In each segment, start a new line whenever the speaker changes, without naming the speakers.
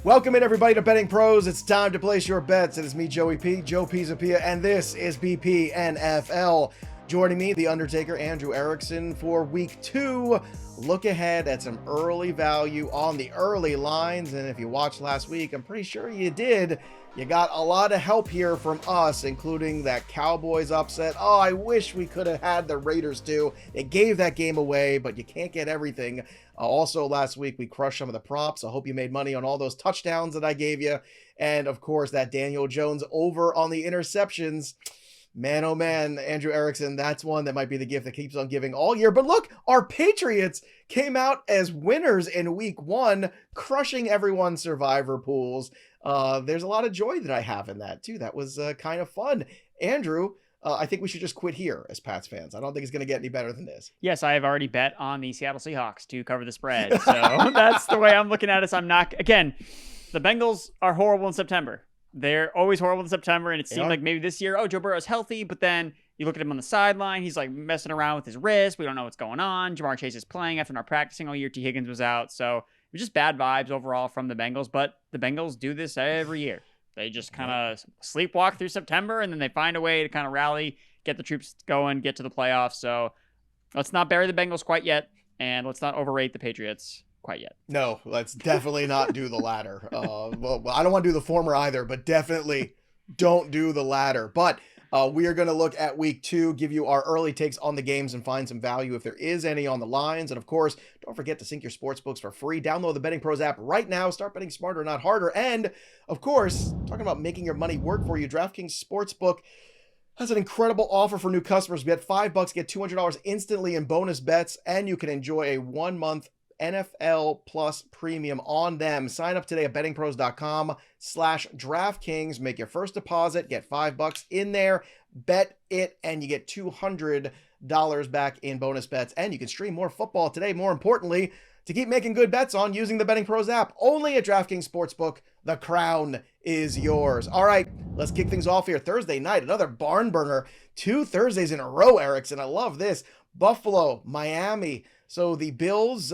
Welcome in, everybody, to Betting Pros. It's time to place your bets. It is me, Joey P, Joe Pisapia, and this is BP NFL. Joining me, the Undertaker, Andrew Erickson, for Week 2. Look ahead at some early value on the early lines. And if you watched last week, I'm pretty sure you did. You got a lot of help here from us, including that Cowboys upset. Oh, I wish we could have had the Raiders too. It gave that game away, but you can't get everything. Also, last week, we crushed some of the props. I hope you made money on all those touchdowns that I gave you. And, of course, that Daniel Jones over on the interceptions. Man, oh man, Andrew Erickson, that's one that might be the gift that keeps on giving all year. But look, our Patriots came out as winners in Week 1, crushing everyone's survivor pools. There's a lot of joy that I have in that, too. That was kind of fun. Andrew, I think we should just quit here as Pats fans. I don't think it's going to get any better than this.
Yes, I have already bet on the Seattle Seahawks to cover the spread. So that's the way I'm looking at it. So I'm not, again, the Bengals are horrible in September. They're always horrible in September, and it seemed like maybe this year, Joe Burrow's healthy, but then you look at him on the sideline, he's like messing around with his wrist. We don't know what's going on. Jamar Chase is playing after not practicing all year. T. Higgins was out. So it was just bad vibes overall from the Bengals, but the Bengals do this every year. They just kind of sleepwalk through September, and then they find a way to kind of rally, get the troops going, get to the playoffs. So let's not bury the Bengals quite yet, and let's not overrate the Patriots quite yet.
No, let's definitely not do the latter. Well, I don't want to do the former either, but definitely don't do the latter. But we are going to look at Week 2, give you our early takes on the games and find some value if there is any on the lines. And of course, don't forget to sync your sports books for free. Download the Betting Pros app right now. Start betting smarter, not harder. And of course, talking about making your money work for you, DraftKings Sportsbook has an incredible offer for new customers. Bet $5, get $200 instantly in bonus bets, and you can enjoy a 1-month NFL Plus premium on them. Sign up today at bettingpros.com/DraftKings. Make your first deposit, get $5 in there, bet it, and you get $200 back in bonus bets. And you can stream more football today. More importantly, to keep making good bets on using the Betting Pros app. Only at DraftKings Sportsbook. The crown is yours. All right, let's kick things off here. Thursday night, another barn burner. 2 Thursdays in a row, Erickson. I love this. Buffalo, Miami. So the Bills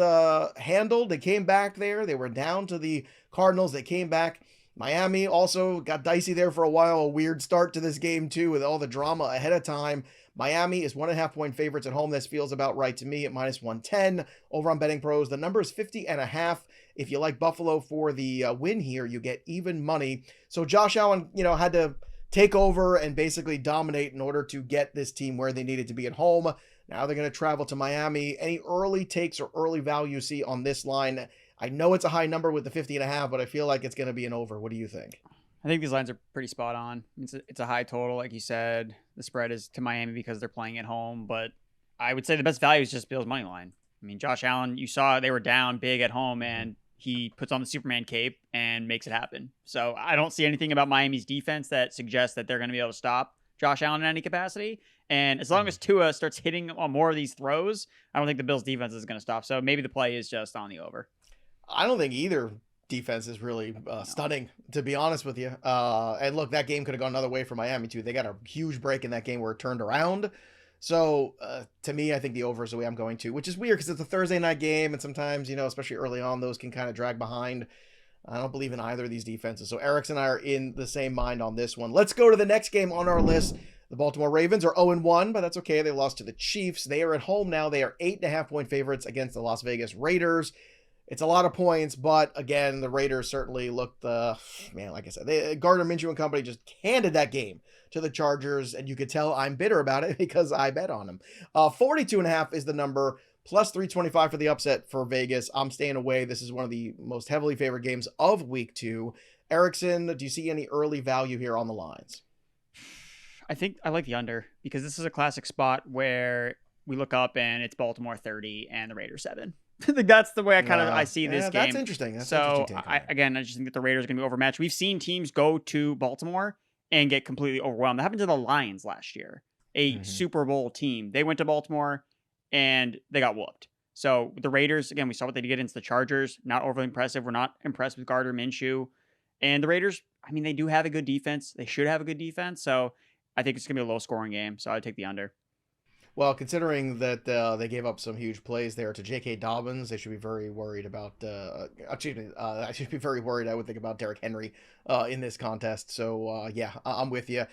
handled. They came back there. They were down to the Cardinals. They came back. Miami also got dicey there for a while. A weird start to this game, too, with all the drama ahead of time. Miami is 1.5-point favorites at home. This feels about right to me at -110 over on Betting Pros. The number is 50.5. If you like Buffalo for the win here, you get even money. So Josh Allen, had to take over and basically dominate in order to get this team where they needed to be at home. Now they're going to travel to Miami. Any early takes or early value you see on this line? I know it's a high number with the 50.5, but I feel like it's going to be an over. What do you think?
I think these lines are pretty spot on. It's a high total, like you said. The spread is to Miami because they're playing at home, but I would say the best value is just Bills money line. I mean, Josh Allen, you saw they were down big at home, and he puts on the Superman cape and makes it happen. So I don't see anything about Miami's defense that suggests that they're going to be able to stop Josh Allen in any capacity. And as long as Tua starts hitting on more of these throws, I don't think the Bills defense is going to stop. So maybe the play is just on the over.
I don't think either defense is really stunning, to be honest with you. And look, that game could have gone another way for Miami too. They got a huge break in that game where it turned around. So to me, I think the over is the way I'm going to, which is weird because it's a Thursday night game. And sometimes, especially early on, those can kind of drag behind. I don't believe in either of these defenses. So Erickson and I are in the same mind on this one. Let's go to the next game on our list. The Baltimore Ravens are 0-1, but that's okay. They lost to the Chiefs. They are at home now. They are 8.5-point favorites against the Las Vegas Raiders. It's a lot of points, but again, the Raiders certainly looked, like I said, Gardner Minshew and company just handed that game to the Chargers, and you could tell I'm bitter about it because I bet on them. 42.5 is the number, plus 325 for the upset for Vegas. I'm staying away. This is one of the most heavily favored games of Week 2. Erickson, do you see any early value here on the lines?
I think I like the under because this is a classic spot where we look up and it's Baltimore 30 and the Raiders 7. I think that's the way I see this game.
That's interesting. That's
so I just think that the Raiders are going to be overmatched. We've seen teams go to Baltimore and get completely overwhelmed. That happened to the Lions last year, a Super Bowl team. They went to Baltimore and they got whooped. So the Raiders, again, we saw what they did against the Chargers. Not overly impressive. We're not impressed with Gardner Minshew. And the Raiders, they do have a good defense. They should have a good defense. So I think it's going to be a low-scoring game. So I'd take the under.
Well, considering that they gave up some huge plays there to J.K. Dobbins, they should be very worried about. I should be very worried. I would think about Derrick Henry in this contest. So yeah, I'm with you.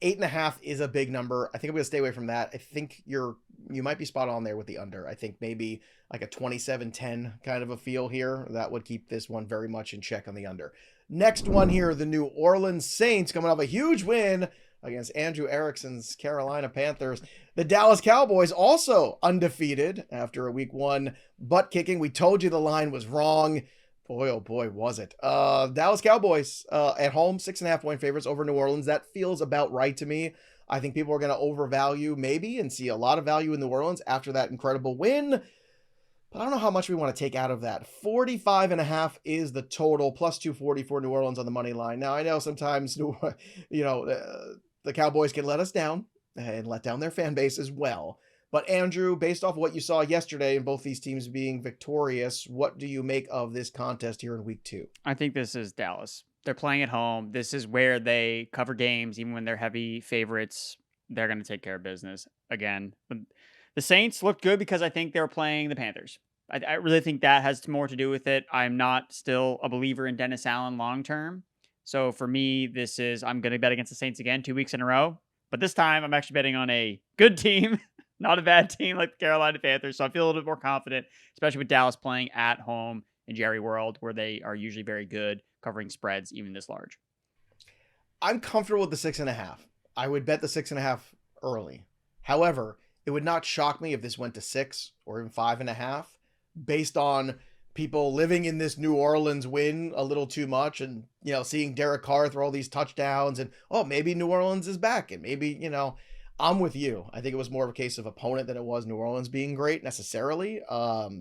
8.5 is a big number. I think I'm going to stay away from that. I think you might be spot on there with the under. I think maybe like a 27-10 kind of a feel here. That would keep this one very much in check on the under. Next one here, the New Orleans Saints coming off a huge win against Andrew Erickson's Carolina Panthers. The Dallas Cowboys also undefeated after a week 1 butt kicking. We told you the line was wrong. Boy, oh boy, was it. Dallas Cowboys at home, 6.5 point favorites over New Orleans. That feels about right to me. I think people are going to overvalue maybe and see a lot of value in New Orleans after that incredible win. But I don't know how much we want to take out of that. 45.5 is the total, plus 240 for New Orleans on the money line. Now, I know sometimes, the Cowboys can let us down and let down their fan base as well. But Andrew, based off what you saw yesterday and both these teams being victorious, what do you make of this contest here in week 2?
I think this is Dallas. They're playing at home. This is where they cover games, even when they're heavy favorites. They're going to take care of business again. The Saints looked good because I think they were playing the Panthers. I really think that has more to do with it. I'm not still a believer in Dennis Allen long term. So for me, I'm going to bet against the Saints again 2 weeks in a row. But this time, I'm actually betting on a good team, not a bad team like the Carolina Panthers. So I feel a little bit more confident, especially with Dallas playing at home in Jerry World, where they are usually very good covering spreads, even this large.
I'm comfortable with the 6.5. I would bet the 6.5 early. However, it would not shock me if this went to 6 or even 5.5, based on people living in this New Orleans win a little too much and, seeing Derek Carr throw all these touchdowns and, maybe New Orleans is back. And maybe, I'm with you. I think it was more of a case of opponent than it was New Orleans being great necessarily.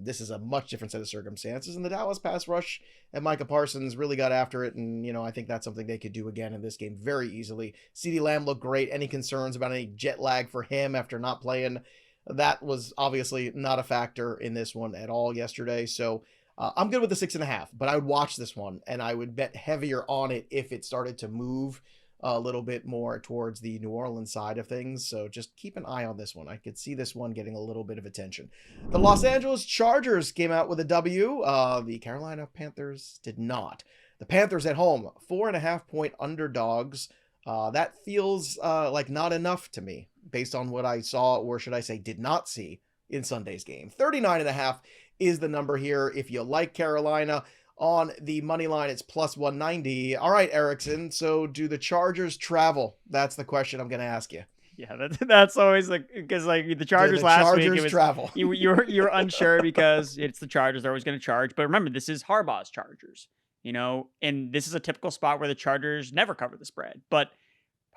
This is a much different set of circumstances, and the Dallas pass rush and Micah Parsons really got after it. And, I think that's something they could do again in this game very easily. CeeDee Lamb looked great. Any concerns about any jet lag for him after not playing? That was obviously not a factor in this one at all yesterday. So I'm good with the 6.5, but I would watch this one and I would bet heavier on it if it started to move a little bit more towards the New Orleans side of things. So just keep an eye on this one. I could see this one getting a little bit of attention. The Los Angeles Chargers came out with a W. The Carolina Panthers did not. The Panthers at home, 4.5 point underdogs. That feels like not enough to me based on what I saw, or should I say did not see in Sunday's game. 39.5 is the number here. If you like Carolina, on the money line, it's plus 190. All right, Erickson. So do the Chargers travel? That's the question I'm going to ask you.
Yeah, that's always because the Chargers last week, it was
travel.
you're unsure because it's the Chargers. They're always going to charge. But remember, this is Harbaugh's Chargers, and this is a typical spot where the Chargers never cover the spread. But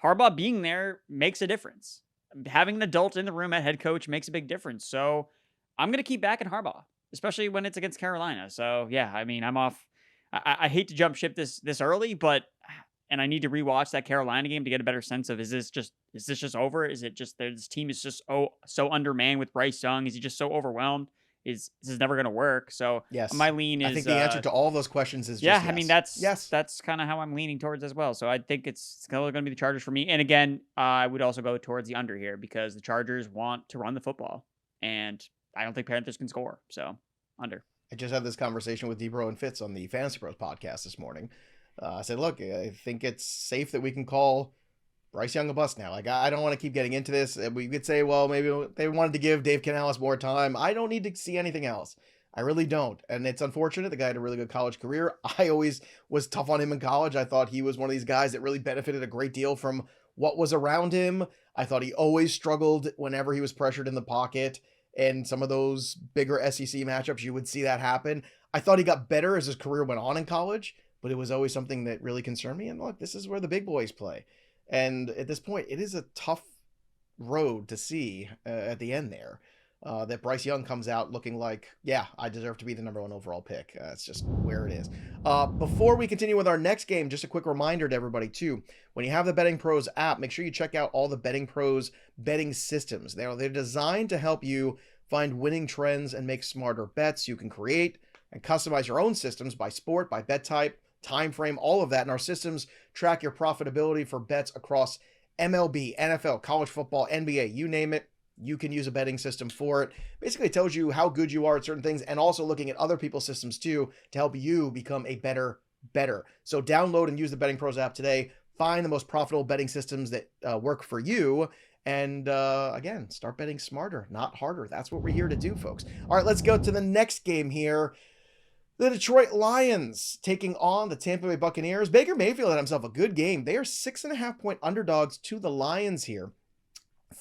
Harbaugh being there makes a difference. Having an adult in the room at head coach makes a big difference. So I'm going to keep backing Harbaugh, especially when it's against Carolina. So yeah, I'm off. I hate to jump ship this early, and I need to rewatch that Carolina game to get a better sense of, is this just over? Is it just that this team is just so undermanned with Bryce Young? Is he just so overwhelmed? This is never going to work? So
yes,
my lean is.
I think the answer to all those questions is just yes.
That's kind of how I'm leaning towards as well. So I think it's going to be the Chargers for me. And again, I would also go towards the under here because the Chargers want to run the football, and I don't think Panthers can score. So under.
I just had this conversation with Debro and Fitz on the Fantasy Pros podcast this morning. I said, look, I think it's safe that we can call Bryce Young a bust now. I don't want to keep getting into this. We could say, well, maybe they wanted to give Dave Canales more time. I don't need to see anything else. I really don't. And it's unfortunate. The guy had a really good college career. I always was tough on him in college. I thought he was one of these guys that really benefited a great deal from what was around him. I thought he always struggled whenever he was pressured in the pocket. And some of those bigger SEC matchups, you would see that happen. I thought he got better as his career went on in college, but it was always something that really concerned me. And look, this is where the big boys play. And at this point, it is a tough road to see at the end there. That Bryce Young comes out looking like, yeah, I deserve to be the number 1 overall pick. That's just where it is. Before we continue with our next game, just a quick reminder to everybody too, when you have the BettingPros app, make sure you check out all the BettingPros betting systems. They're designed to help you find winning trends and make smarter bets. You can create and customize your own systems by sport, by bet type, time frame, all of that. And our systems track your profitability for bets across MLB, NFL, college football, NBA, you name it. you can use a betting system for it. Basically, it tells you how good you are at certain things and also looking at other people's systems too to help you become a better better. So download and use the BettingPros app today. Find the most profitable betting systems that work for you. And again, start betting smarter, not harder. That's what we're here to do, folks. All right, let's go to the next game here. The Detroit Lions taking on the Tampa Bay Buccaneers. Baker Mayfield had himself a good game. They are 6.5-point underdogs to the Lions here.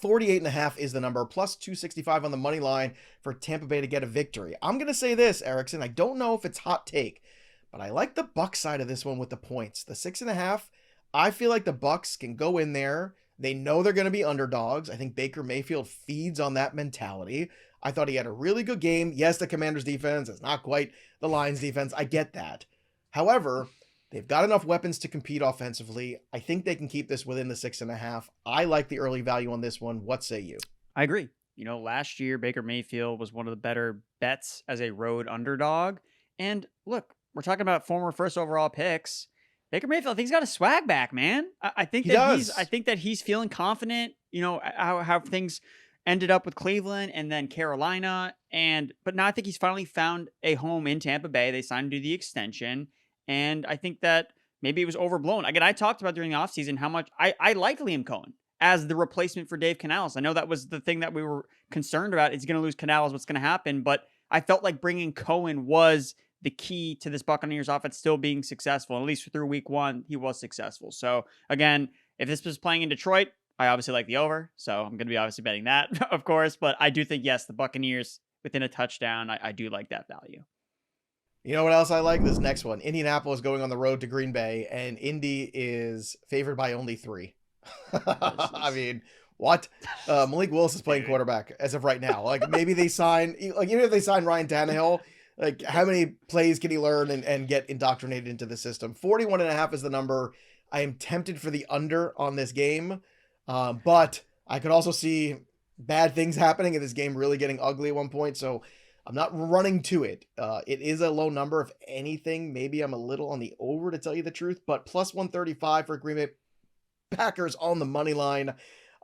48.5 is the number, plus 265 on the money line for Tampa Bay to get a victory. I'm going to say this, Erickson. I don't know if it's hot take, but I like the Bucs side of this one with the points. The 6.5, I feel like the Bucs can go in there. They know they're going to be underdogs. I think Baker Mayfield feeds on that mentality. I thought he had a really good game. Yes, the Commanders defense is not quite the Lions defense. I get that. However, they've got enough weapons to compete offensively. I think they can keep this within the 6.5. I like the early value on this one. What say you?
I agree. Last year, Baker Mayfield was one of the better bets as a road underdog. And look, we're talking about former first overall picks. Baker Mayfield, I think he's got a swag back, man. I think that he's feeling confident, how things ended up with Cleveland and then Carolina. But now I think he's finally found a home in Tampa Bay. They signed him to the extension. And I think that maybe it was overblown. Again, I talked about during the offseason how much I like Liam Cohen as the replacement for Dave Canales. I know that was the thing that we were concerned about. Is he going to lose Canales? What's going to happen? But I felt like bringing Cohen was the key to this Buccaneers offense still being successful. At least through week one, he was successful. So again, if this was playing in Detroit, I obviously like the over. So I'm going to be obviously betting that, of course. But I do think, yes, the Buccaneers within a touchdown, I do like that value.
You know what else I like? This next one. Indianapolis going on the road to Green Bay, and Indy is favored by only 3. I mean, what? Malik Willis is playing quarterback as of right now. Like, maybe they sign, even if they sign Ryan Tannehill, like, how many plays can he learn and get indoctrinated into the system? 41.5 is the number. I am tempted for the under on this game, but I could also see bad things happening in this game really getting ugly at one point, so I'm not running to it. It is a low number. If anything, maybe I'm a little on the over to tell you the truth, but plus 135 for Green Bay Packers on the money line.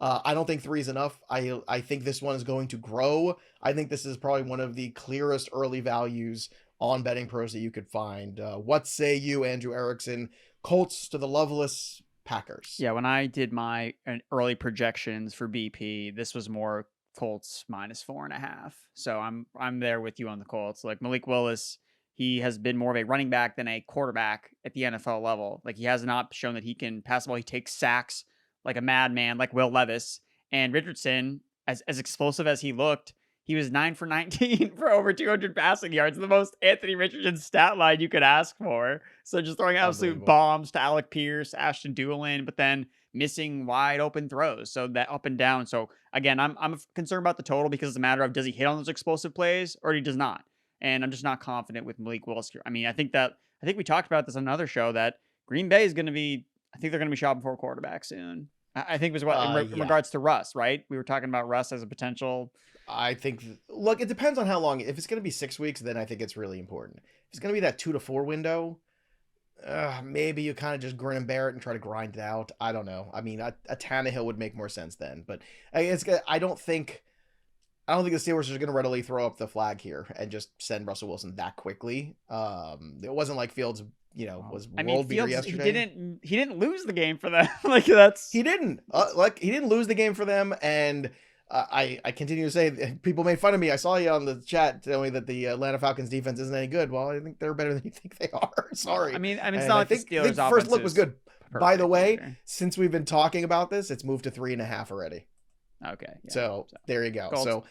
I don't think 3 is enough. I think this one is going to grow. I think this is probably one of the clearest early values on BettingPros that you could find. What say you, Andrew Erickson? Colts to the loveless Packers.
Yeah, when I did my early projections for BP, this was more Colts minus 4.5. So I'm there with you on the Colts. Like Malik Willis, he has been more of a running back than a quarterback at the NFL level. Like he has not shown that he can pass the ball. He takes sacks like a madman, like Will Levis. And Richardson, as explosive as he looked, he was 9 for 19 for over 200 passing yards, the most Anthony Richardson stat line you could ask for. So just throwing absolute bombs to Alec Pierce, Ashton Doolin, but then missing wide open throws. So that up and down. So again, I'm concerned about the total because it's a matter of does he hit on those explosive plays or he does not. And I'm just not confident with Malik Willis here. I mean, I think we talked about this on another show that Green Bay is going to be, I think they're going to be shopping for a quarterback soon. I think it was in regards to Russ, right? We were talking about Russ as a potential.
I think, look, it depends on how long. If it's going to be 6 weeks, then I think it's really important. If it's going to be that 2 to 4 window, maybe you kind of just grin and bear it and try to grind it out. I don't know. I mean, a Tannehill would make more sense then, but I don't think the Steelers are going to readily throw up the flag here and just send Russell Wilson that quickly. It wasn't like Fields, was world beater yesterday.
He didn't lose the game for them.
He didn't. He didn't lose the game for them, and I continue to say people made fun of me. I saw you on the chat telling me that the Atlanta Falcons defense isn't any good. Well, I think they're better than you think they are. Sorry.
I mean, it's not like the Steelers' offense
first look was good. By the way,
either.
Since we've been talking about this, it's moved to 3.5 already.
Okay. Yeah.
So there you go.
Colts.
So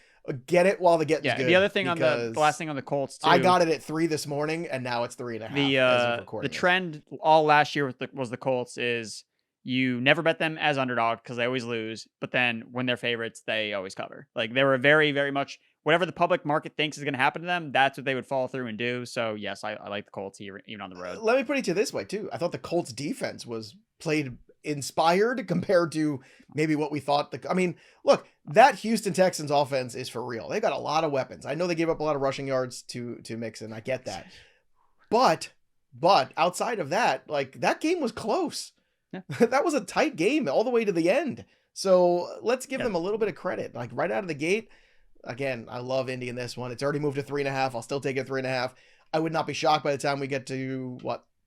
get it while the getting's good.
The other thing the last thing on the Colts too.
I got it at 3 this morning, and now it's 3.5.
The trend all last year was the Colts is you never bet them as underdog because they always lose, but then when they're favorites, they always cover. Like they were very, very much whatever the public market thinks is going to happen to them, that's what they would follow through and do. So yes, I like the Colts here, even on the road.
Let me put it to you this way too. I thought the Colts defense was played inspired compared to maybe what we thought. I mean, look, that Houston Texans offense is for real. They got a lot of weapons. I know they gave up a lot of rushing yards to Mixon. I get that. But outside of that, like that game was close. Yeah. That was a tight game all the way to the end. So let's give
Yeah.
them a little bit of credit. Like right out of the gate, again, I love Indy in this one. It's already moved to 3.5. I'll still take it 3.5. I would not be shocked by the time we get to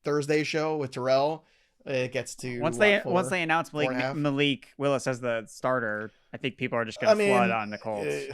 Thursday's show with Terrell. It gets to
Once
four,
they announce
4.5.
Malik Willis as the starter, I think people are just
I
going to flood
mean,
on the Colts.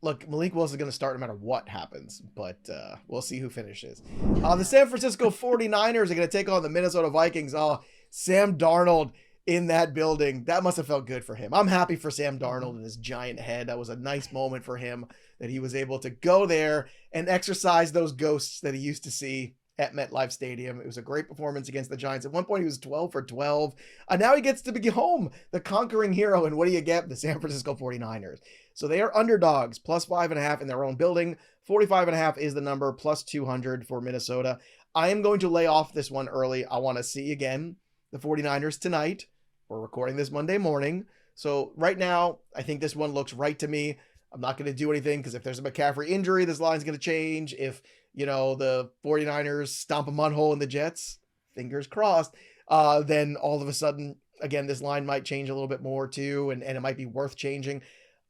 Look, Malik Willis is going to start no matter what happens, but we'll see who finishes. The San Francisco 49ers are going to take on the Minnesota Vikings. Oh, Sam Darnold in that building. That must have felt good for him. I'm happy for Sam Darnold and his giant head. That was a nice moment for him that he was able to go there and exercise those ghosts that he used to see at MetLife Stadium. It was a great performance against the Giants. At one point, he was 12 for 12. And now he gets to be home, the conquering hero. And what do you get? The San Francisco 49ers. So they are underdogs, plus 5.5 in their own building. 45.5 is the number, plus 200 for Minnesota. I am going to lay off this one early. I want to see again the 49ers tonight. We're recording this Monday morning. So right now, I think this one looks right to me. I'm not going to do anything because if there's a McCaffrey injury, this line's going to change. If, the 49ers stomp a mud hole in the Jets, fingers crossed, then all of a sudden, again, this line might change a little bit more too, and it might be worth changing.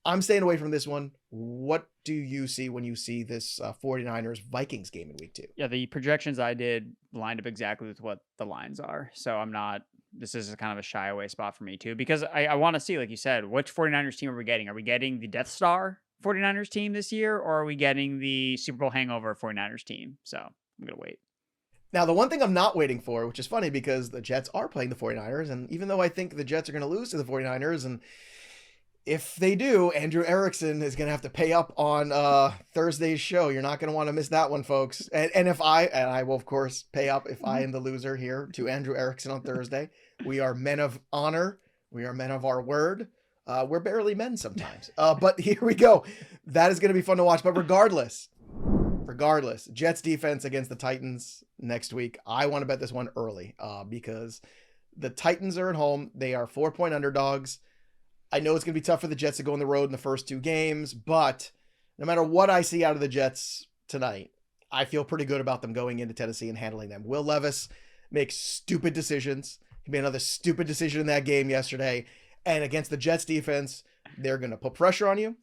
I'm staying away from this one. What do you see when you see this 49ers-Vikings game in week 2?
Yeah, the projections I did lined up exactly with what the lines are. So this is kind of a shy away spot for me too, because I want to see, like you said, which 49ers team are we getting? Are we getting the Death Star 49ers team this year, or are we getting the Super Bowl hangover 49ers team? So I'm going to wait.
Now, the one thing I'm not waiting for, which is funny because the Jets are playing the 49ers, and even though I think the Jets are going to lose to the 49ers, and if they do, Andrew Erickson is going to have to pay up on Thursday's show. You're not going to want to miss that one, folks. And I will, of course, pay up if I am the loser here to Andrew Erickson on Thursday. We are men of honor. We are men of our word. We're barely men sometimes. But here we go. That is going to be fun to watch. But regardless, Jets defense against the Titans next week. I want to bet this one early because the Titans are at home. They are 4-point underdogs. I know it's going to be tough for the Jets to go on the road in the first 2 games, but no matter what I see out of the Jets tonight, I feel pretty good about them going into Tennessee and handling them. Will Levis makes stupid decisions. He made another stupid decision in that game yesterday. And against the Jets defense, they're going to put pressure on you.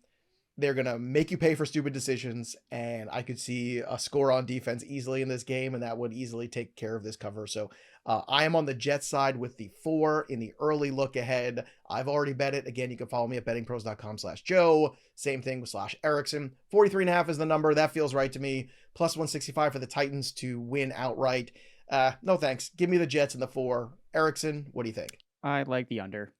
They're going to make you pay for stupid decisions. And I could see a score on defense easily in this game, and that would easily take care of this cover. So I am on the Jets side with the 4 in the early look ahead. I've already bet it. Again, you can follow me at bettingpros.com/Joe. Same thing with /Erickson. 43.5 is the number. That feels right to me. Plus 165 for the Titans to win outright. No thanks. Give me the Jets in the 4. Erickson, what do you think?
I like the under.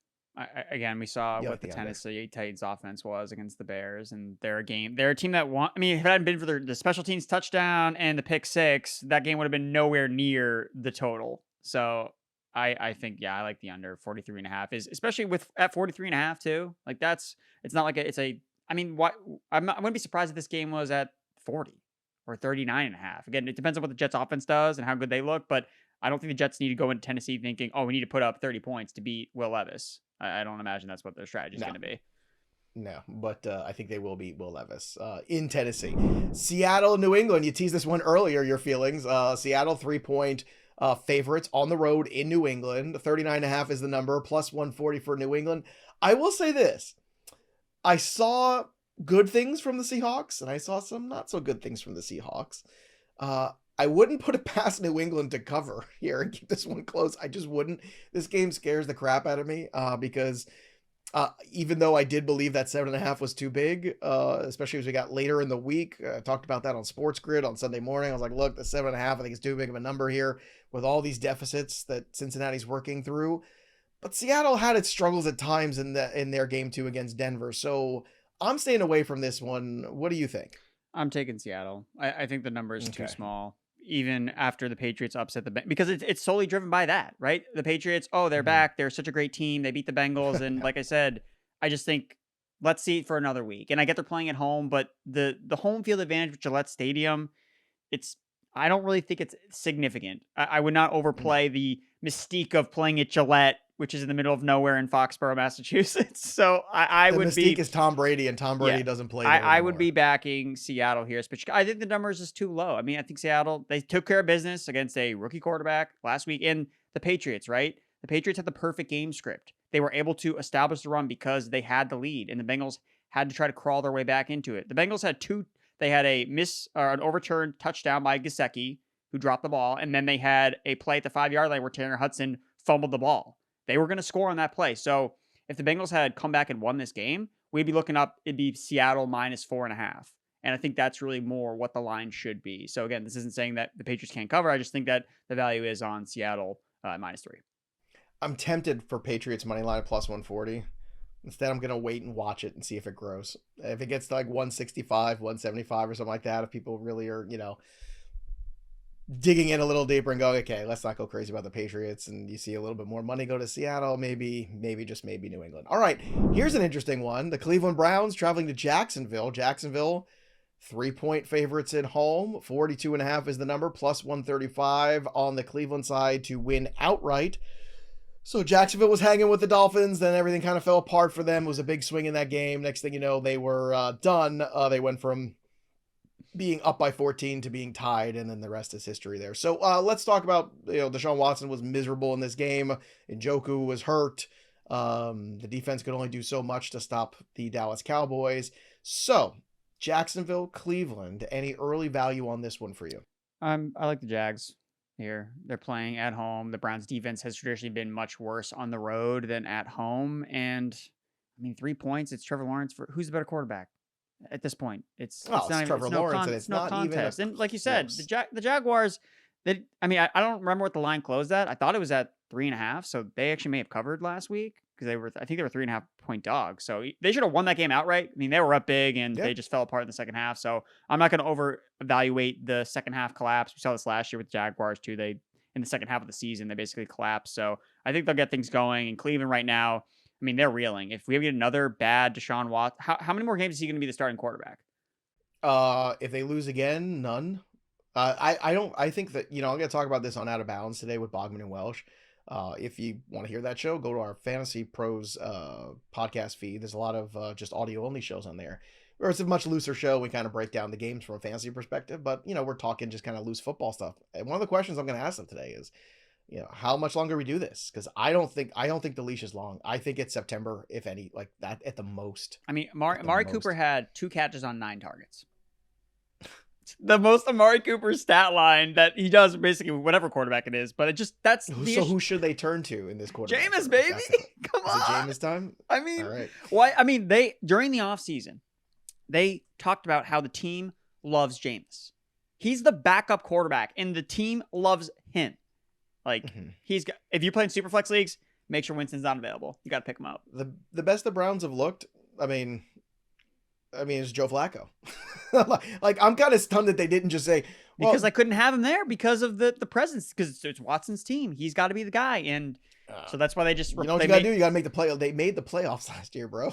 Again, we saw what
like
the
the
Tennessee Titans offense was against the Bears, and they're a team that if it hadn't been for the special teams touchdown and the pick 6, that game would have been nowhere near the total. So I think, I like the under. 43.5 is, especially at 43.5 too. Like it's not like I wouldn't be surprised if this game was at 40 or 39.5. Again, it depends on what the Jets offense does and how good they look, but I don't think the Jets need to go into Tennessee thinking, we need to put up 30 points to beat Will Levis. I don't imagine that's what their strategy is going to be.
No, but I think they will beat Will Levis in Tennessee. Seattle, New England. You teased this one earlier, your feelings. Seattle 3-point favorites on the road in New England. 39.5 is the number, plus 140 for New England. I will say this. I saw good things from the Seahawks, and I saw some not so good things from the Seahawks. I wouldn't put it past New England to cover here and keep this one close. I just wouldn't. This game scares the crap out of me because even though I did believe that 7.5 was too big, especially as we got later in the week, I talked about that on Sports Grid on Sunday morning. I was like, look, the 7.5, I think it's too big of a number here with all these deficits that Cincinnati's working through. But Seattle had its struggles at times in their game 2 against Denver. So I'm staying away from this one. What do you think?
I'm taking Seattle. I think the number is too small. Even after the Patriots upset because it's solely driven by that, right? The Patriots, they're back. They're such a great team. They beat the Bengals. And like I said, I just think, let's see it for another week. And I get they're playing at home, but the home field advantage with Gillette Stadium, I don't really think it's significant. I would not overplay the mystique of playing at Gillette, which is in the middle of nowhere in Foxborough, Massachusetts. So the
mystique is Tom Brady, and Tom Brady doesn't play there
I would be backing Seattle here. I think the numbers is too low. I think Seattle, they took care of business against a rookie quarterback last week. And the Patriots, right? The Patriots had the perfect game script. they were able to establish the run because they had the lead, and the Bengals had to try to crawl their way back into it. The Bengals had they had a an overturned touchdown by Gesicki, who dropped the ball, and then they had a play at the 5-yard line where Tanner Hudson fumbled the ball. They were going to score on that play. So if the Bengals had come back and won this game, we'd be looking up, it'd be Seattle -4.5. And I think that's really more what the line should be. So again, this isn't saying that the Patriots can't cover. I just think that the value is on Seattle -3.
I'm tempted for Patriots money line at +140. Instead, I'm going to wait and watch it and see if it grows. If it gets to like 165, 175 or something like that, if people really are, digging in a little deeper and going, okay, let's not go crazy about the Patriots, and you see a little bit more money go to Seattle, maybe New England. All right, here's an interesting one. The Cleveland Browns traveling to Jacksonville. Jacksonville, 3-point favorites at home. 42.5 is the number, +135 on the Cleveland side to win outright. So Jacksonville was hanging with the Dolphins, then everything kind of fell apart for them. It was a big swing in that game. Next thing you know, they were done. They went from being up by 14 to being tied, and then the rest is history there. So let's talk about, Deshaun Watson was miserable in this game. Njoku was hurt. The defense could only do so much to stop the Dallas Cowboys. So Jacksonville, Cleveland, any early value on this one for you?
I like the Jags here. They're playing at home. The Browns defense has traditionally been much worse on the road than at home. And 3 points, it's Trevor Lawrence. Who's the better quarterback at this point? It's
Trevor Lawrence, and it's
no
not
contest.
even
And like you said, the Jaguars, I don't remember what the line closed at. I thought it was at 3.5. So they actually may have covered last week because I think they were 3.5-point dogs. So they should have won that game outright. They were up big and they just fell apart in the second half. So I'm not going to over evaluate the second half collapse. We saw this last year with Jaguars too. In the second half of the season, they basically collapsed. So I think they'll get things going. In Cleveland right now, they're reeling. If we get another bad Deshaun Watson, how many more games is he going to be the starting quarterback?
If they lose again, none. I think that, I'm going to talk about this on Out of Bounds today with Bogman and Welsh. If you want to hear that show, go to our Fantasy Pros podcast feed. There's a lot of just audio only shows on there. Or it's a much looser show. We kind of break down the games from a fantasy perspective, but we're talking just kind of loose football stuff. And one of the questions I'm going to ask them today is, how much longer we do this? Because I don't think the leash is long. I think it's September, if any, like that at the most.
Amari Cooper had 2 catches on 9 targets. The most Amari Cooper stat line that he does basically whatever quarterback it is, but that's the
issue. Who should they turn to in this quarterback?
Jameis, baby. Come on.
Is it Jameis time?
All right. Why? They during the offseason, they talked about how the team loves Jameis. He's the backup quarterback, and the team loves him. If you play in Superflex leagues, make sure Winston's not available. You got to pick him up.
The best the Browns have looked, it's Joe Flacco. I'm kind of stunned that they didn't just say,
because I couldn't have him there because of the presence, because it's Watson's team. He's got to be the guy. And so that's why they just,
what you got to do? You got to make the play. They made the playoffs last year, bro.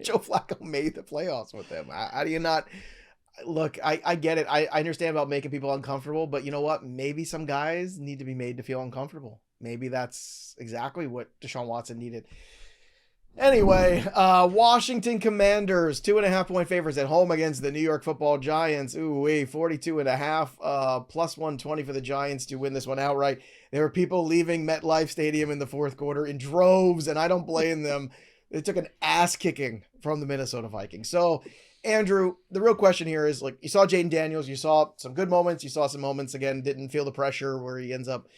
Joe Flacco made the playoffs with them. How do you not look? I get it. I understand about making people uncomfortable, but you know what? Maybe some guys need to be made to feel uncomfortable. Maybe that's exactly what Deshaun Watson needed. Anyway, Washington Commanders, 2.5-point favorites at home against the New York Football Giants. 42.5, +120 for the Giants to win this one outright. There were people leaving MetLife Stadium in the fourth quarter in droves, and I don't blame them. They took an ass kicking from the Minnesota Vikings. So, Andrew, the real question here is, you saw Jaden Daniels, you saw some good moments, you saw some moments, again, didn't feel the pressure where he ends up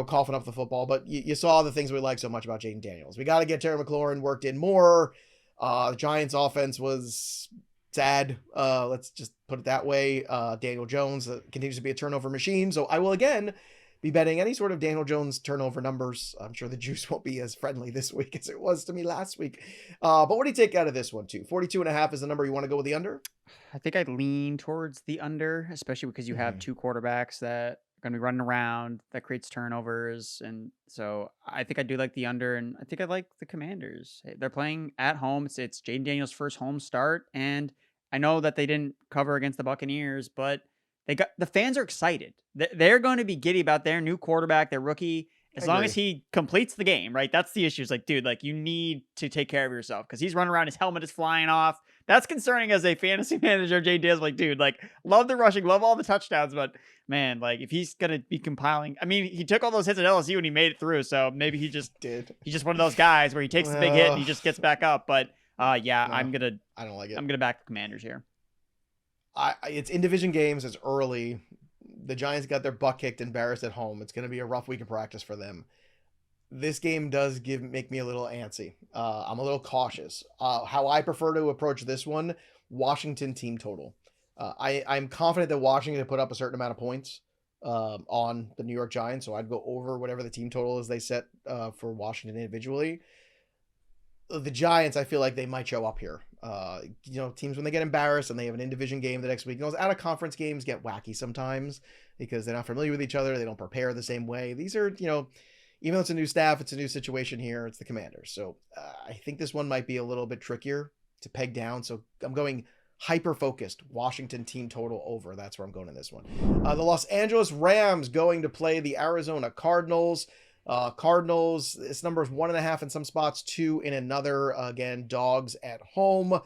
coughing up the football, but you saw the things we like so much about Jaden Daniels. We got to get Terry McLaurin worked in more. The Giants offense was sad. Let's just put it that way. Daniel Jones continues to be a turnover machine. So I will again be betting any sort of Daniel Jones turnover numbers. I'm sure the juice won't be as friendly this week as it was to me last week. But what do you take out of this one too? 42.5 is the number you want to go with the under?
I think I'd lean towards the under, especially because you have 2 quarterbacks that going to be running around, that creates turnovers. And so I think I do like the under, and I think I like the Commanders. They're playing at home. It's Jaden Daniels' first home start. And I know that they didn't cover against the Buccaneers, but the fans are excited. They're going to be giddy about their new quarterback, their rookie, as long as he completes the game, right? That's the issue. It's dude, you need to take care of yourself because he's running around. His helmet is flying off. That's concerning as a fantasy manager. Jay Diaz, like, dude, like, love the rushing, love all the touchdowns, but man, like, if he's gonna be compiling, I mean, he took all those hits at LSU and he made it through, so maybe he's just one of those guys where he takes the big hit and he just gets back up. But yeah, no,
I don't like it.
I'm gonna back the Commanders here.
It's in division games. It's early. The Giants got their butt kicked, embarrassed at home. It's going to be a rough week of practice for them. This game does make me a little antsy. I'm a little cautious. How I prefer to approach this one, Washington team total. I'm confident that Washington put up a certain amount of points on the New York Giants, so I'd go over whatever the team total is they set for Washington individually. The Giants, I feel like they might show up here. Teams when they get embarrassed and they have an in-division game the next week. Out of conference games get wacky sometimes because they're not familiar with each other. They don't prepare the same way. These are, even though it's a new staff, it's a new situation here. It's the Commanders. So I think this one might be a little bit trickier to peg down. So I'm going hyper-focused Washington team total over. That's where I'm going in this one. The Los Angeles Rams going to play the Arizona Cardinals. Cardinals, this number is 1.5 in some spots, 2 in another. Again, dogs at home.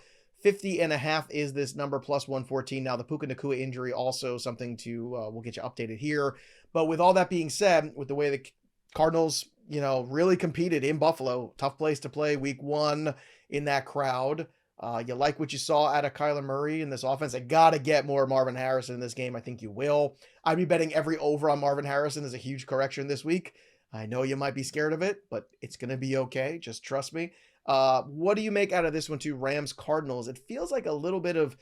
50.5 is this number, plus 114. Now, the Puka Nacua injury also something to, we'll get you updated here. But with all that being said, with the way the Cardinals, really competed in Buffalo, tough place to play week 1 in that crowd. You like what you saw out of Kyler Murray in this offense. I got to get more Marvin Harrison in this game. I think you will. I'd be betting every over on Marvin Harrison as a huge correction this week. I know you might be scared of it, but it's going to be okay. Just trust me. What do you make out of this one too? Rams Cardinals. It feels like a little bit of,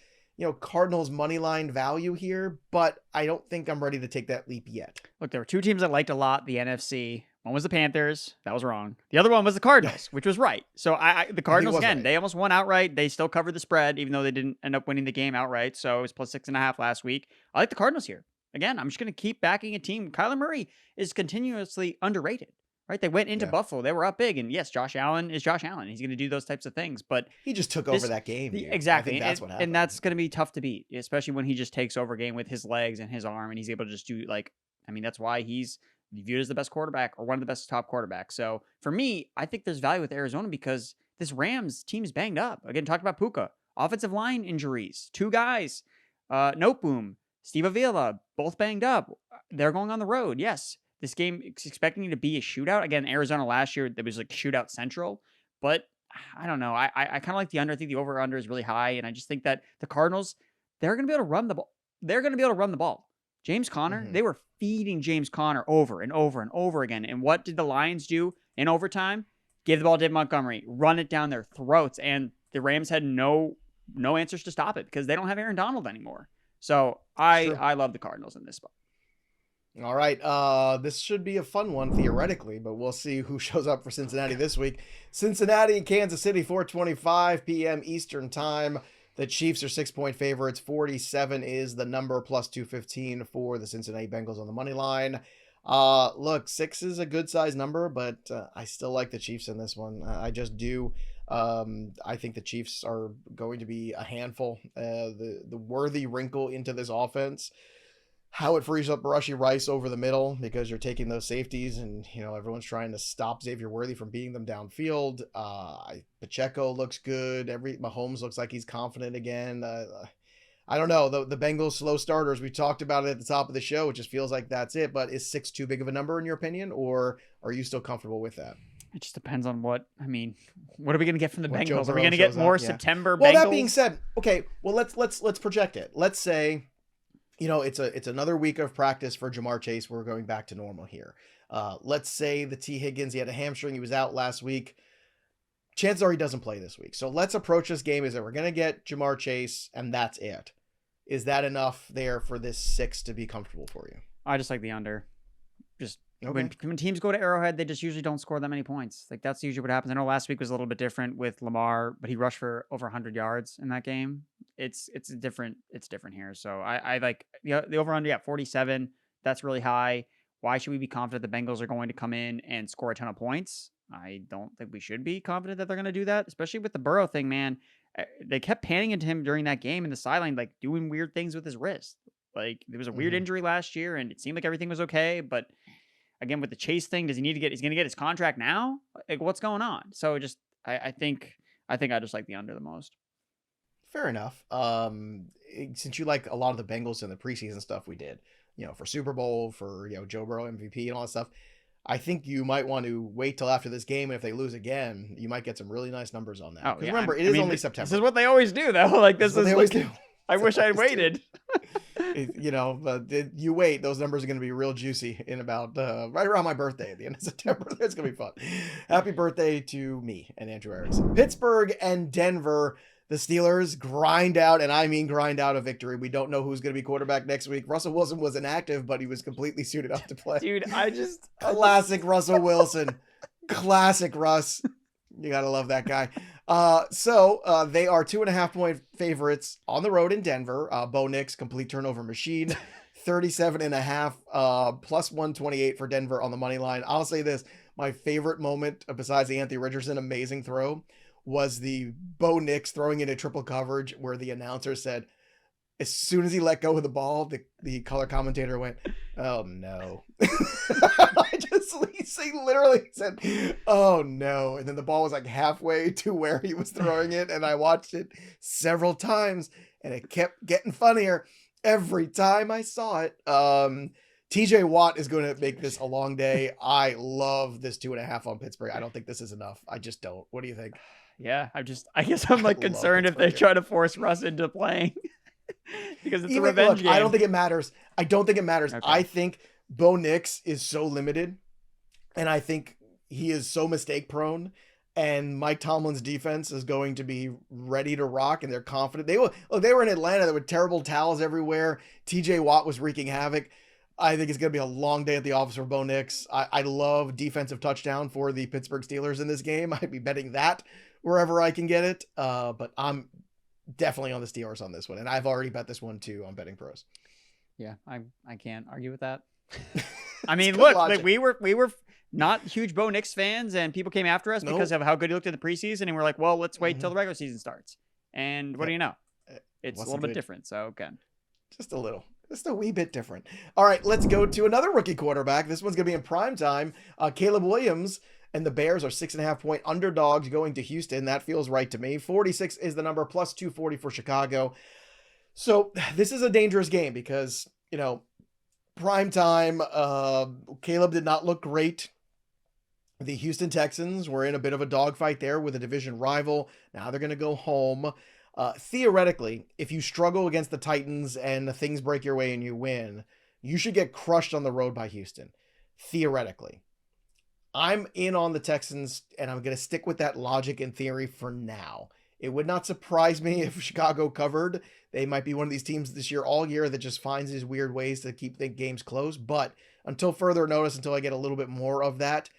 Cardinals money line value here, but I don't think I'm ready to take that leap yet.
Look, there were 2 teams I liked a lot, the NFC. One was the Panthers. That was wrong. The other one was the Cardinals, which was right. So the Cardinals, again, right. They almost won outright. They still covered the spread, even though they didn't end up winning the game outright. So it was plus 6.5 last week. I like the Cardinals here. Again, I'm just going to keep backing a team. Kyler Murray is continuously underrated, right? They went into Buffalo. They were up big. And yes, Josh Allen is Josh Allen. He's going to do those types of things. But
he just took over that game.
Exactly.
I think that's what happened.
And that's going to be tough to beat, especially when he just takes over a game with his legs and his arm. And he's able to just do that's why he's viewed as the best quarterback or one of the best top quarterbacks. So for me, I think there's value with Arizona because this Rams team is banged up. Again, talked about Puka. Offensive line injuries. 2 guys. Noteboom. Steve Avila, both banged up. They're going on the road. Yes, this game is expecting to be a shootout. Again, Arizona last year, there was like shootout central. But I don't know. I kind of like the under. I think the over-under is really high. And I just think that the Cardinals, they're going to be able to run the ball. They're going to be able to run the ball. James Conner, they were feeding James Conner over and over and over again. And what did the Lions do in overtime? Give the ball to David Montgomery, run it down their throats. And the Rams had no answers to stop it because they don't have Aaron Donald anymore. So I love the Cardinals in this spot.
All right. This should be a fun one theoretically, but we'll see who shows up for Cincinnati this week. Cincinnati, Kansas City, 4:25 p.m. Eastern time. The Chiefs are 6-point favorites. 47 is the number, plus 215 for the Cincinnati Bengals on the money line. Look, 6 is a good size number, but I still like the Chiefs in this one. I just do. I think the Chiefs are going to be a handful. The worthy wrinkle into this offense, how it frees up Rashee Rice over the middle because you're taking those safeties and, everyone's trying to stop Xavier Worthy from beating them downfield. Pacheco looks good. Mahomes looks like he's confident again. I don't know. The Bengals slow starters, we talked about it at the top of the show. It just feels like that's it. But is 6 too big of a number in your opinion, or are you still comfortable with that?
It just depends on what are we going to get from the Bengals? Are we going to get more September Bengals?
Well, that being said, okay, well, let's project it. Let's say, it's another week of practice for Jamar Chase. We're going back to normal here. Let's say the T. Higgins, he had a hamstring. He was out last week. Chances are he doesn't play this week. So let's approach this game as that we're going to get Jamar Chase, and that's it. Is that enough there for this 6 to be comfortable for you?
I just like the under. Just okay. When teams go to Arrowhead, they just usually don't score that many points. Like that's usually what happens. I know last week was a little bit different with Lamar, but he rushed for over 100 yards in that game. It's different here. So I like the over under 47. That's really high. Why should we be confident the Bengals are going to come in and score a ton of points? I don't think we should be confident that they're going to do that, especially with the Burrow thing, man. They kept panning into him during that game in the sideline, like doing weird things with his wrist. Like there was a weird injury last year and it seemed like everything was okay. But again, with the Chase thing, he's going to get his contract now? Like what's going on? So I think I just like the under the most.
Fair enough. Since you like a lot of the Bengals and the preseason stuff we did, for Super Bowl, for, Joe Burrow MVP and all that stuff, I think you might want to wait till after this game. And if they lose again, you might get some really nice numbers on that.
Oh,
Because
yeah.
remember, it is only September.
This is what they always do, though. Like, this is
what they always do.
I wish I'd waited.
But you wait, those numbers are going to be real juicy in about right around my birthday at the end of September. It's going to be fun. Happy birthday to me and Andrew Erickson. Pittsburgh and Denver. The Steelers grind out, and I mean grind out a victory. We don't know who's going to be quarterback next week. Russell Wilson was inactive, but he was completely suited up to play.
Dude,
Classic Russell Wilson. Classic Russ. You got to love that guy. So they are 2.5-point favorites on the road in Denver. Bo Nix, complete turnover machine. 37.5 plus 128 for Denver on the money line. I'll say this. My favorite moment, besides the Anthony Richardson amazing throw, was the Bo Nix throwing into triple coverage where the announcer said, as soon as he let go of the ball, the color commentator went, "Oh no." He literally said, "Oh no." And then the ball was like halfway to where he was throwing it. And I watched it several times and it kept getting funnier every time I saw it. TJ Watt is going to make this a long day. I love this 2.5 on Pittsburgh. I don't think this is enough. I just don't. What do you think?
Yeah, I guess I'm like concerned if they try to force Russ into playing because it's a revenge game.
I don't think it matters. Okay. I think Bo Nix is so limited, and I think he is so mistake prone, and Mike Tomlin's defense is going to be ready to rock, and they're confident. They were in Atlanta. There were terrible towels everywhere. TJ Watt was wreaking havoc. I think it's going to be a long day at the office for Bo Nix. I love defensive touchdown for the Pittsburgh Steelers in this game. I'd be betting that wherever I can get it. But I'm definitely on the Steelers on this one. And I've already bet this one too on BettingPros.
Yeah, I can't argue with that. I mean, look, like we were not huge Bo Nix fans, and people came after us because of how good he looked in the preseason. And we're like, well, let's wait till the regular season starts. And what do you know? It's a little bit different. So, okay.
Just a little. Just a wee bit different. All right, let's go to another rookie quarterback. This one's going to be in prime time. Caleb Williams and the Bears are 6.5-point underdogs going to Houston. That feels right to me. 46 is the number, plus 240 for Chicago. So this is a dangerous game because, prime time, Caleb did not look great. The Houston Texans were in a bit of a dogfight there with a division rival. Now they're going to go home. Theoretically, if you struggle against the Titans and things break your way and you win, you should get crushed on the road by Houston. Theoretically. I'm in on the Texans, and I'm going to stick with that logic and theory for now. It would not surprise me if Chicago covered. They might be one of these teams this year, all year, that just finds these weird ways to keep the games close. But until further notice, until I get a little bit more of that,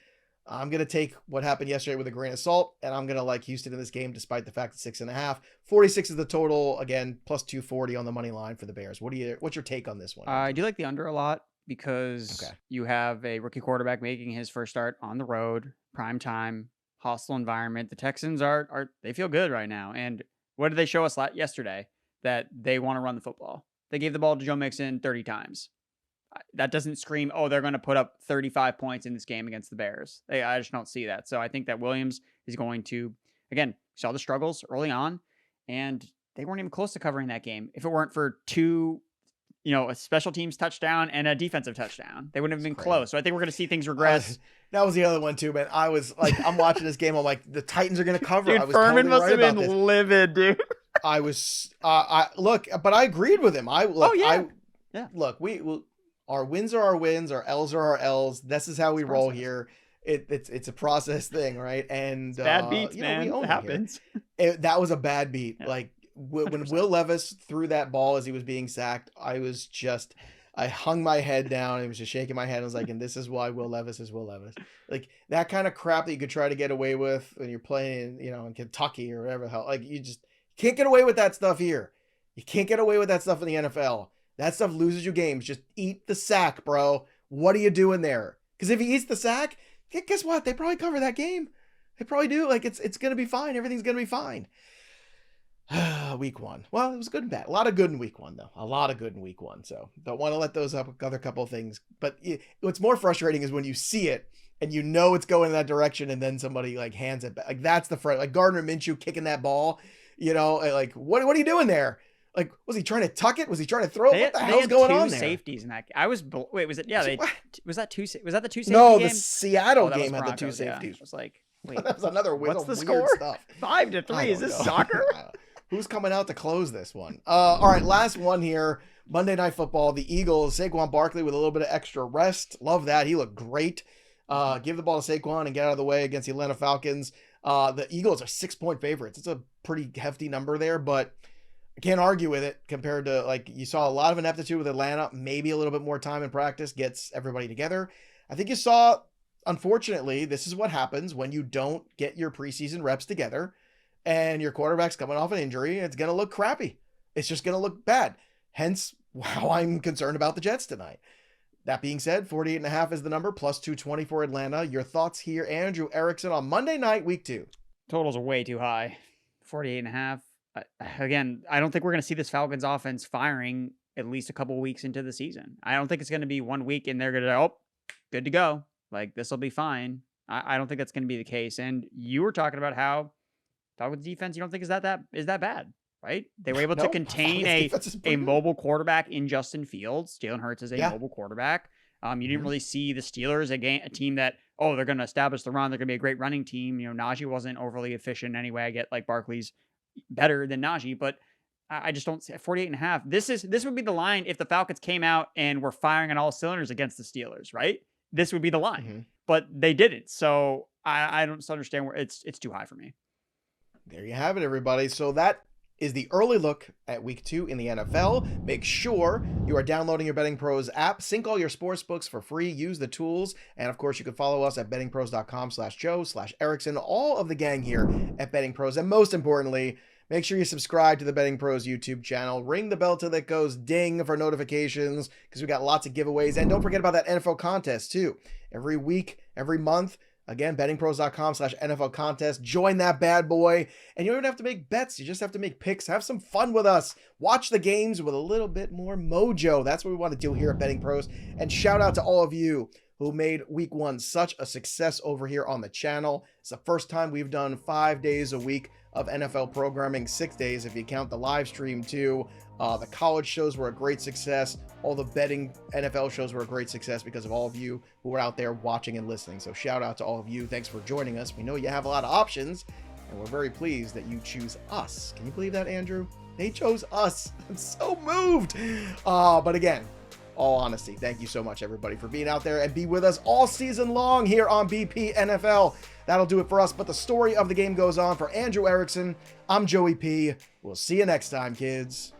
I'm going to take what happened yesterday with a grain of salt, and I'm going to like Houston in this game despite the fact that 6.5. 46 is the total, again, plus 240 on the money line for the Bears. What's your take on this one?
I do like the under a lot because you have a rookie quarterback making his first start on the road, prime time, hostile environment. The Texans they feel good right now. And what did they show us yesterday? That they want to run the football. They gave the ball to Joe Mixon 30 times. That doesn't scream, oh, they're going to put up 35 points in this game against the Bears. I just don't see that. So I think that Williams is going to, again, saw the struggles early on, and they weren't even close to covering that game. If it weren't for two, a special teams touchdown and a defensive touchdown, they wouldn't have been close. So I think we're going to see things regress.
That was the other one too, man. I was like, I'm watching this game. I'm like, the Titans are going to cover.
Dude,
I was
Furman
totally
must have been livid, dude.
I was, but I agreed with him. Look, our wins are our wins, our L's are our L's. This is how we roll here. It's a process thing, right? And
bad beats, man. It happens.
That was a bad beat.
Yeah.
Like when Will Levis threw that ball as he was being sacked, I hung my head down and was just shaking my head. I was like, and this is why Will Levis is Will Levis. Like that kind of crap that you could try to get away with when you're playing, in Kentucky or whatever the hell. Like you just can't get away with that stuff here. You can't get away with that stuff in the NFL. That stuff loses you games. Just eat the sack, bro. What are you doing there? Because if he eats the sack, guess what? They probably cover that game. They probably do. Like it's gonna be fine. Everything's gonna be fine. Week 1. Well, it was good and bad. A lot of good in week 1, though. A lot of good in week 1. So don't want to let those up. Other couple of things. But what's more frustrating is when you see it and you know it's going in that direction, and then somebody like hands it back. Like that's the front. Like Gardner Minshew kicking that ball. Like, what are you doing there? Like, was he trying to tuck it? Was he trying to throw it? What the hell's going on there?
Safeties in that. Wait, was it? Yeah, was that two the two safety
No,
game?
the Seattle game had the two
Yeah.
safeties.
I was like, wait,
that was another
what's the
weird
score?
Stuff.
5-3. Is this soccer?
Who's coming out to close this one? All right, last one here. Monday Night Football. The Eagles. Saquon Barkley with a little bit of extra rest. Love that. He looked great. Give the ball to Saquon and get out of the way against the Atlanta Falcons. The Eagles are 6-point favorites. It's a pretty hefty number there, but I can't argue with it compared to, like, you saw a lot of ineptitude with Atlanta. Maybe a little bit more time in practice gets everybody together. I think you saw, unfortunately, this is what happens when you don't get your preseason reps together and your quarterback's coming off an injury. It's going to look crappy. It's just going to look bad. Hence, how I'm concerned about the Jets tonight. That being said, 48.5 is the number, plus 220 for Atlanta. Your thoughts here, Andrew Erickson, on Monday night, week 2.
Totals are way too high. 48.5. Again, I don't think we're going to see this Falcons offense firing at least a couple weeks into the season. I don't think it's going to be 1 week and they're going to, good to go. Like, this will be fine. I don't think that's going to be the case. And you were talking about how Falcons defense, you don't think is that bad, right? They were able to contain a mobile quarterback in Justin Fields. Jalen Hurts is a mobile quarterback. You didn't really see the Steelers, a team that, they're going to establish the run. They're going to be a great running team. Najee wasn't overly efficient anyway. I get like Barkley's better than Najee, but I just don't see 48.5. This would be the line if the Falcons came out and were firing on all cylinders against the Steelers, right? This would be the line, but they didn't. So I don't understand where it's too high for me.
There you have it, everybody. So that is the early look at week 2 in the NFL. Make sure you are downloading your BettingPros app. Sync all your sports books for free. Use the tools. And of course, you can follow us at bettingpros.com/Joe/Erickson, all of the gang here at BettingPros. And most importantly, make sure you subscribe to the BettingPros YouTube channel. Ring the bell till it goes ding for notifications, because we got lots of giveaways. And don't forget about that NFL contest too. Every week, every month. Again, bettingpros.com/NFL contest. Join that bad boy. And you don't even have to make bets. You just have to make picks. Have some fun with us. Watch the games with a little bit more mojo. That's what we want to do here at Betting Pros. And shout out to all of you who made week 1 such a success over here on the channel. It's the first time we've done 5 days a week of NFL programming, 6 days if you count the live stream too. The college shows were a great success. All the betting NFL shows were a great success because of all of you who were out there watching and listening. So shout out to all of you. Thanks for joining us. We know you have a lot of options, and we're very pleased that you choose us. Can you believe that, Andrew? They chose us. I'm so moved. But again, all honesty, thank you so much, everybody, for being out there and be with us all season long here on BP NFL. That'll do it for us, but the story of the game goes on. For Andrew Erickson, I'm Joey P. We'll see you next time, kids.